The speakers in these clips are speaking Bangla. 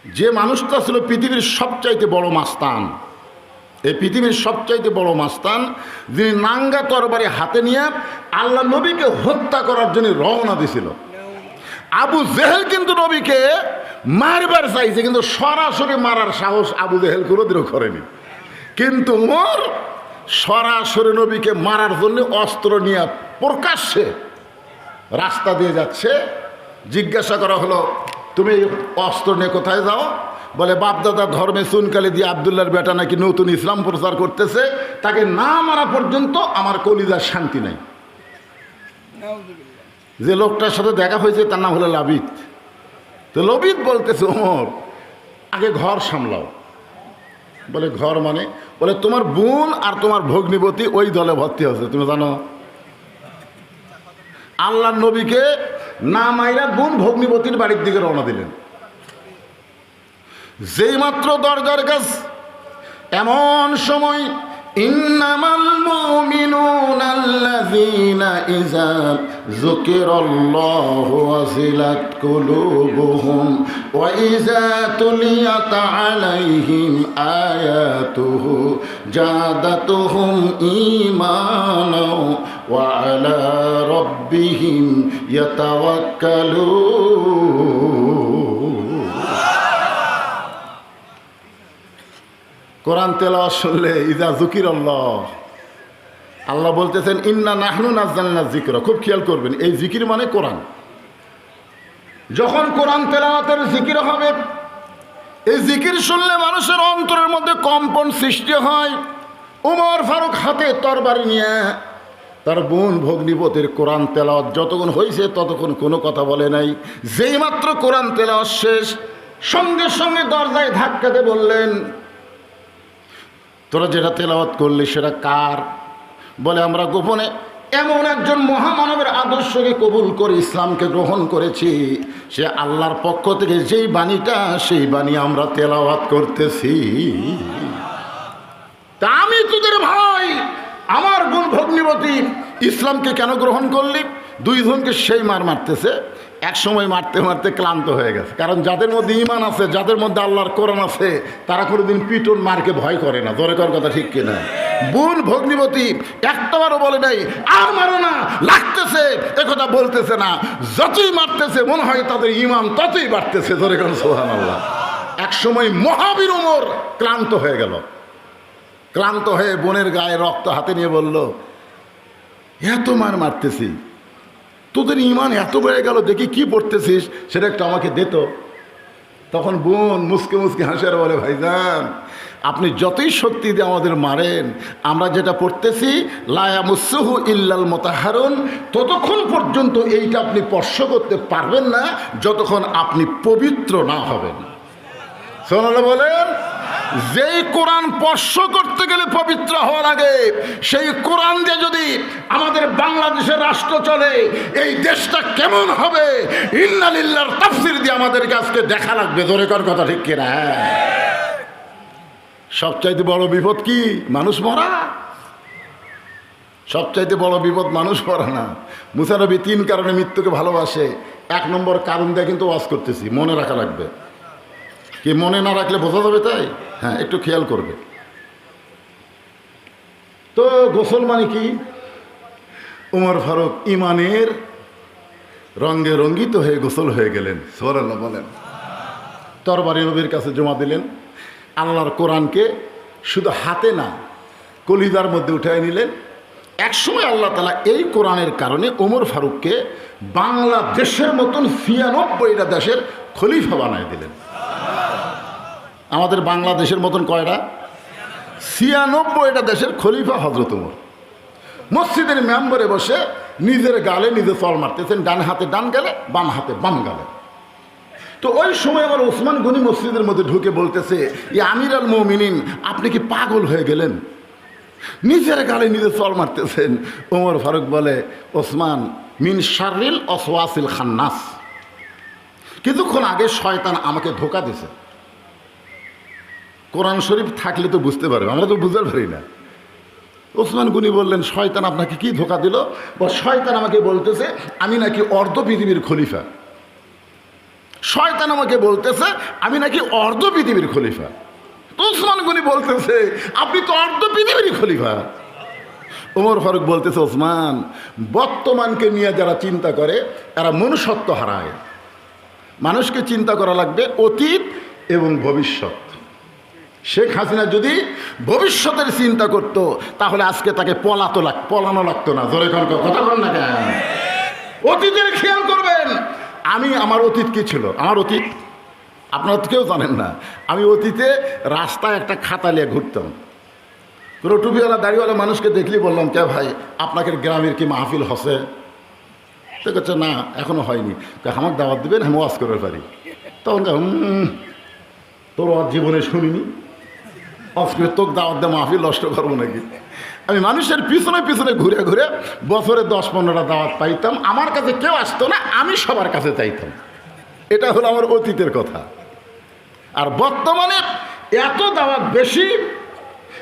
যে মানুষটা ছিল পৃথিবীর সবচাইতে বড় মাস্তান, এই পৃথিবীর সবচাইতে বড় মাস্তান, যিনি নাঙ্গা তরবারি হাতে নিয়ে আল্লাহ নবীকে হত্যা করার জন্য রওনা দিছিল। আবু জেহেল কিন্তু নবীকে মারবার চাইছে, কিন্তু সরাসরি মারার সাহস আবু জেহেল কোনোদিনও করেনি। কিন্তু ওমর সরাসরি নবীকে মারার জন্য অস্ত্র নিয়ে প্রকাশ্যে রাস্তা দিয়ে যাচ্ছে। জিজ্ঞাসা করা হলো, তুমি অস্ত্র নিয়ে কোথায় যাও? বলে বাপদাদা ধর্মে চুনকালি দিয়ে আবদুল্লাহর বেটা নাকি নতুন ইসলাম প্রচার করতেছে, তাকে না মারা পর্যন্ত আমার কলিজার শান্তি নাই। যে লোকটার সাথে দেখা হয়েছে তার নাম হলো লাবিদ। তো লবিদ বলতেছে, ওমর আগে ঘর সামলাও। বলে ঘর মানে? বলে তোমার বোন আর তোমার ভগ্নিপতি ওই দলে ভর্তি হচ্ছে, তুমি জানো? আল্লাহর নবীকে না মাইরা বোন ভগ্নিপতির বাড়ির দিকে রওনা দিলেন। যেই মাত্র দরজার কাছ, এমন সময় ইন্নামাল মুমিনুনা আল্লাযীনা ইযা যুকিরাল্লাহু ওয়াজিলাত কুলুবুহুম ওয়া ইযা তুলিয়াত আলাইহিম আয়াতুহু জাদাতুহুম ঈমানাও ওয়া আলা রাব্বিহিম ইয়াতাওয়াক্কালুন। কোরআন তেলাওয়াত শুনলে ইজা যুকিরাল্লাহ, আল্লাহ বলতেছেন ইন্না নাহনু নাযালনা যিকরা। খুব খেয়াল করবেন, এই জিকির মানে কোরআন। যখন কোরআন তেলাওয়াতের জিকির হবে, এই জিকির শুনলে মানুষের অন্তরের মধ্যে কম্পন সৃষ্টি হয়। উমর ফারুক হাতে তরবারি নিয়ে তার বোন ভগ্নিপতির কোরআন তেলাওয়াত যতক্ষণ হয়েছে ততক্ষণ কোনো কথা বলে নাই। যেই মাত্র কোরআন তেলাওয়াত শেষ, সঙ্গে সঙ্গে দরজায় ধাক্কা দিয়ে বললেন, তোরা যেটা তেলাওয়াত করলি সেটা কার? বলে আমরা গোপনে এমন একজন মহামানবের আদর্শকে কবুল করে ইসলামকে গ্রহণ করেছি, সে আল্লাহর পক্ষ থেকে যেই বাণীটা, সেই বাণী আমরা তেলাওয়াত করতেছি। তা আমি তোদের ভাই, আমার বোন ভগ্নিপতি ইসলামকে কেন গ্রহণ করলি? দুইজনকে সেই মারতেছে, এক সময় মারতে মারতে ক্লান্ত হয়ে গেছে। কারণ যাদের মধ্যে ঈমান আছে, যাদের মধ্যে আল্লাহর কোরআন আছে, তারা কোনোদিন পিটন মারকে ভয় করে না। জোরে কর কথা, ঠিক কিনা? বোন ভগ্নিপতি একটাবারও বলে নাই আর মারো না, লাগতেছে, একথা বলতেছে না। যতই মারতেছে মনে হয় তাদের ঈমান ততই বাড়তেছে। জোরে কর সুবহানাল্লাহ। এক সময় মহাবীর ওমর ক্লান্ত হয়ে গেল। ক্লান্ত হয়ে বোনের গায়ে রক্ত হাতে নিয়ে বলল, এত মারতেছি, তোদের ঈমান এত বেড়ে গেল, দেখি কি পড়তেছিস সেটা একটু আমাকে দিত। তখন বোন মুসকে মুসকে হাসে আর বলে, ভাইজান আপনি যতই শক্তি দিয়ে আমাদের মারেন, আমরা যেটা পড়তেছি লা ইয়ামাসসুহু ইল্লাল মুতাহহারুন, ততক্ষণ পর্যন্ত এইটা আপনি স্পর্শ করতে পারবেন না যতক্ষণ আপনি পবিত্র না হবেন। সুবহানাল্লাহ বলেন। যেই কোরআন স্পর্শ করতে গেলে পবিত্র হওয়া লাগে, সেই কোরআন দিয়ে যদি আমাদের বাংলাদেশের রাষ্ট্র চলে, এই দেশটা কেমন হবে ইন্না লিল্লাহর তাফসীর দিয়ে আমাদেরকে আজকে দেখা লাগবে। জোরে কর কথা, ঠিক কিনা? সবচাইতে বড় বিপদ কি? মানুষ মরা। সবচাইতে বড় বিপদ মানুষ মরা না। মুসা নবী 3 কারণে মৃত্যুকে ভালোবাসে। 1 নম্বর কারণ দিয়ে কিন্তু ওয়াজ করতেছি, মনে রাখা লাগবে। কি মনে না রাখলে বোঝা যাবে? তাই হ্যাঁ, একটু খেয়াল করবে। তো গোসল মানে কি? উমর ফারুক ইমানের রঙে রঙ্গিত হয়ে গোসল হয়ে গেলেন। সুবহানাল্লাহ বলেন। তরবারি নবীর কাছে জমা দিলেন। আল্লাহর কোরআনকে শুধু হাতে না, কলিজার মধ্যে উঠায় নিলেন। একসময় আল্লাহ তাআলা এই কোরআনের কারণে ওমর ফারুককে বাংলাদেশের মতন ৯৬টা দেশের খলিফা বানায় দিলেন। আমাদের বাংলাদেশের মতন কয়টা? ৯৬টা দেশের খলিফা হযরত ওমর। মসজিদের মেম্বরে বসে নিজের গালে নিজে চল মারতেছেন, ডান হাতে ডান গালে, বাম হাতে বাম গালে। তো ওই সময় আবার ওসমান গনি মসজিদের মধ্যে ঢুকে বলতেছে, ইয়া আমির আল মুমিনিন, আপনি কি পাগল হয়ে গেলেন? নিজের গালে নিজে চল মারতেছেন। ওমর ফারুক বলে, ওসমান মিন শাররিল ওয়াসওয়াসিল খান্নাস, কিছুক্ষণ আগে শয়তান আমাকে ধোঁকা দিছে। কোরআন শরীফ থাকলে তো বুঝতে পারবে, আমরা তো বুঝতে পারি না। ওসমান গনি বললেন, শয়তান আপনাকে কি ধোঁকা দিল? শয়তান আমাকে বলতেছে আমি নাকি অর্ধ পৃথিবীর খলিফা। শয়তান আমাকে বলতেছে আমি নাকি অর্ধ পৃথিবীর খলিফা। তো ওসমান গনি বলতেছে আপনি তো অর্ধ পৃথিবীর খলিফা। ওমর ফারুক বলতেছে ওসমান, বর্তমানকে নিয়ে যারা চিন্তা করে এরা মনুষ্যত্ব হারায়। মানুষকে চিন্তা করা লাগবে অতীত এবং ভবিষ্যৎ। শেখ হাসিনা যদি ভবিষ্যতের চিন্তা করত তাহলে আজকে তাকে পলানো লাগতো না। জোরে কথা বল না কেন? অতীতের খেয়াল করবেন। আমার অতীত কি ছিল? আমার অতীত আপনারা তো কেউ জানেন না। আমি অতীতে রাস্তায় একটা খাতা নিয়ে ঘুরতাম। কোনো টুপিওয়ালা দাড়িওয়ালা মানুষকে দেখলি বললাম, কে ভাই আপনাকে গ্রামের কি মাহফিল হসে? তো বলছে না এখনো হয়নি। আমাকে দাওয়াত দেবেন, আমি ওয়াজ করতে পারি। তখন তোর জীবনে শুনিনি, আজকে তোকে দাওয়াত দিয়ে মাহফিল নষ্ট করবো নাকি? আমি মানুষের পিছনে পিছনে ঘুরে ঘুরে বছরে 10-15টা দাওয়াত পাইতাম। আমার কাছে কেউ আসতো না, আমি সবার কাছে চাইতাম। এটা হলো আমার অতীতের কথা। আর বর্তমানে এত দাওয়াত বেশি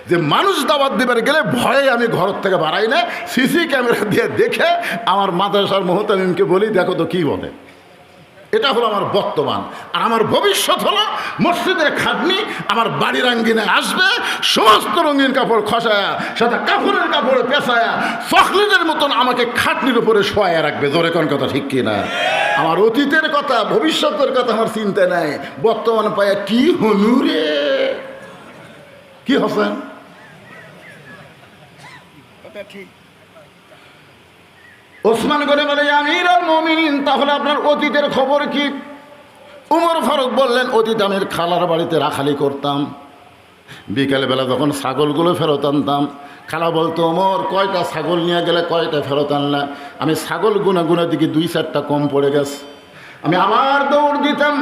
যে মানুষ দাওয়াত দেবার গেলে ভয়ে আমি ঘর থেকে বাড়াই না, সিসি ক্যামেরা দিয়ে দেখে আমার মাদ্রাসার মোহতামিমকে বলি দেখো তো কী বলে। এটা হলো আমার বর্তমান। আর আমার ভবিষ্যৎ হলো মসজিদের খাটনি আমার বাড়ির আঙ্গিনায় আসবে, সমস্ত রঙিন কাপড় খসায়া সাথে কাপড়ের কাপড়ে পেঁচায়া চকলেটের মতন আমাকে খাটনির উপরে শোয়া রাখবে। জোরে কোন কথা ঠিক কিনা? আমার অতীতের কথা ভবিষ্যতের কথা আমার চিন্তা নাই। বর্তমান পায়া কি হলু রে, কি হসেন? ওসমান গনি বলে আমিরুল মুমিনিন, তাহলে আপনার অতীতের খবর কি? উমর ফারুক বললেন অতীত আমি খালার বাড়িতে রাখালি করতাম। বিকেলবেলা যখন ছাগলগুলো ফেরত আনতাম, খালা বলতো ওমর কয়টা ছাগল নিয়ে গেলে কয়টা ফেরত আনলা? আমি ছাগল গুনে গুনে দিকে 2-4টা কম পড়ে গেছে। আমি আবার দৌড় দিতাম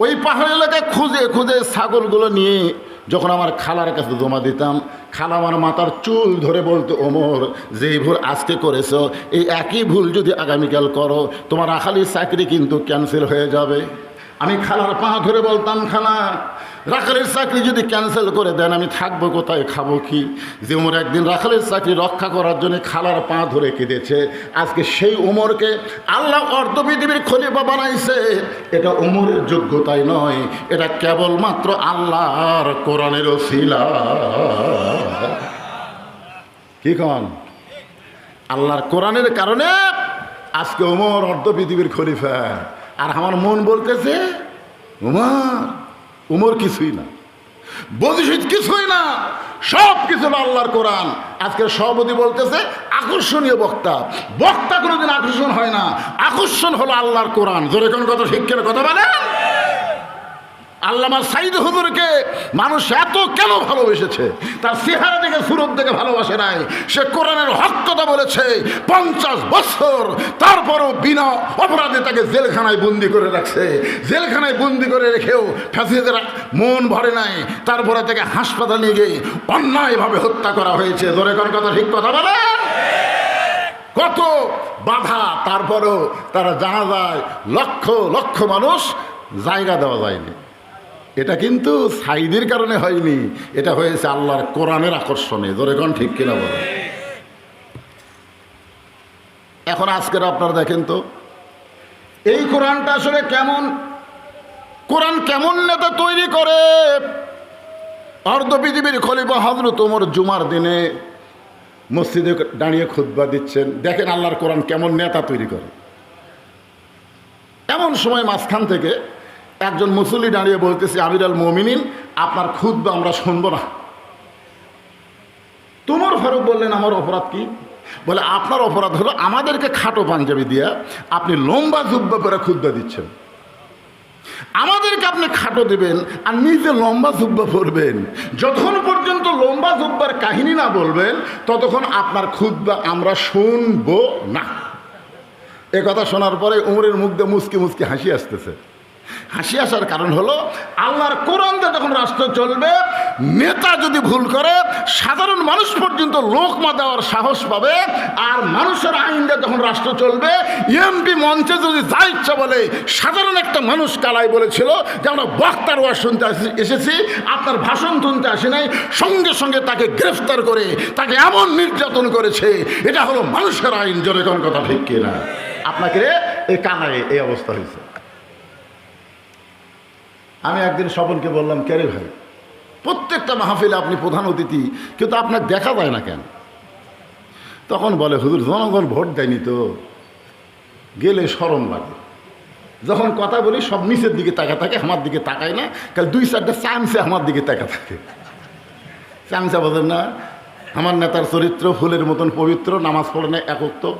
ওই পাহাড় এলাকায় খুঁজে খুঁজে ছাগলগুলো নিয়ে যখন আমার খালার কাছে জমা দিতাম, খালা আমার মাথার চুল ধরে বলতো ওমর যেই ভুল আজকে করেছো এই একই ভুল যদি আগামীকাল করো তোমার রাখালির চাকরি কিন্তু ক্যান্সেল হয়ে যাবে। আমি খালার পা ধরে বলতাম খালা রাখালের চাকরি যদি ক্যান্সেল করে দেন আমি থাকবো কোথায়, খাবো কি? যে ওমর একদিন রাখালের চাকরি রক্ষা করার জন্য খালার পা ধরে কেঁদেছে, আজকে সেই ওমরকে আল্লাহ অর্ধ পৃথিবীর খলিফা বানাইছে। এটা ওমরের যোগ্যতাই নয়, এটা কেবলমাত্র আল্লাহর কোরআনের ওসিলা। কি কন? আল্লাহর কোরআনের কারণে আজকে ওমর অর্ধ পৃথিবীর খলিফা। আর আমার মন বলতেছে উমর কিছুই না, বদিশিত কিছুই না, সব কিছু আল্লাহর কোরআন। আজকে সভাপতি বলতেছে আকর্ষণীয় বক্তা। বক্তা কোনোদিন আকর্ষণ হয় না, আকর্ষণ হলো আল্লাহর কোরআন। জোরে কোন কথা ঠিক করে কথা বলেন? আল্লামা সাইদ হুজুরকে মানুষ এত কেন ভালোবেসেছে? তার চেহারা দেখে সুরত দেখে ভালোবাসে নাই, সে কোরআনের হক কথা বলেছে 50 বছর, তারপরও বিনা অপরাধে তাকে জেলখানায় বন্দি করে রাখছে। জেলখানায় বন্দি করে রেখেও ফ্যাসিস্টদের মন ভরে নাই, তারপরে তাকে হাসপাতালে নিয়ে গিয়ে অন্যায়ভাবে হত্যা করা হয়েছে। ধরে কোন কথা ঠিক কথা বলে? কত বাধা, তারপরও তারা জানা যায় লক্ষ লক্ষ মানুষ জায়গা দেওয়া যায়নি। এটা কিন্তু সাইদের কারণে হয়নি, এটা হয়েছে আল্লাহর কোরআনের আকর্ষণে। ধরে কোন ঠিক কিনা বলে? এখন আজকের আপনারা দেখেন তো এই কোরআনটা আসলে কেমন, কোরআন কেমন নেতা তৈরি করে। অর্ধ পৃথিবীর খলিফা হযরত ওমর জুমার দিনে মসজিদে দাঁড়িয়ে খুতবা দিচ্ছেন, দেখেন আল্লাহর কোরআন কেমন নেতা তৈরি করে। এমন সময় মাঝখান থেকে একজন মুসল্লি দাঁড়িয়ে বলতেছে আমিরুল মুমিনিন আপনার খুতবা আমরা শুনবো না। উমর ফারুক বললেন আমার অপরাধ কি? বলে আপনার অপরাধ হলো আমাদেরকে খাটো পাঞ্জাবি দিয়া আপনি লম্বা জুব্বা পরে খুতবা দিচ্ছেন। আমাদেরকে আপনি খাটো দেবেন আর নিজে লম্বা জুব্বা পরবেন। যতক্ষণ পর্যন্ত লম্বা জুব্বার কাহিনী না বলবেন ততক্ষণ আপনার খুতবা আমরা শুনবো না। এ কথা শোনার পরে উমরের মুখ দিয়ে মুচকি মুচকি হাসি আসতেছে। হাসি আসার কারণ হলো আল্লাহর কোরআনটা যখন রাষ্ট্র চলবে, নেতা যদি ভুল করে সাধারণ মানুষ পর্যন্ত লোকমা দেওয়ার সাহস পাবে। আর মানুষের আইনটা যখন রাষ্ট্র চলবে, এমপি মঞ্চে যদি যা ইচ্ছা বলে, সাধারণ একটা মানুষ কালাই বলেছিল যে আমরা বক্তার ওয়াজ শুনতে এসেছি, আপনার ভাষণ শুনতে আসি নাই, সঙ্গে সঙ্গে তাকে গ্রেফতার করে তাকে এমন নির্যাতন করেছে। এটা হলো মানুষের আইন। জোরে কোন কথা ঠিক কিনা? আপনাকে এই কানায় এই অবস্থা হয়েছে। আমি একদিন স্বপনকে বললাম, কে রে ভাই, প্রত্যেকটা মাহফিলে আপনি প্রধান অতিথি, কিন্তু আপনার দেখা যায় না কেন? তখন বলে, হুজুর জনগণ ভোট দেয়নি তো, গেলে শরম লাগে। যখন কথা বলি সব নিচের দিকে তাকা থাকে, আমার দিকে তাকায় না, কারণ 2-4টা চামচে আমার দিকে তাকা থাকে। চামচা বোঝেন না? আমার নেতার চরিত্র ফুলের মতন পবিত্র, নামাজ পড়ে না, একক তো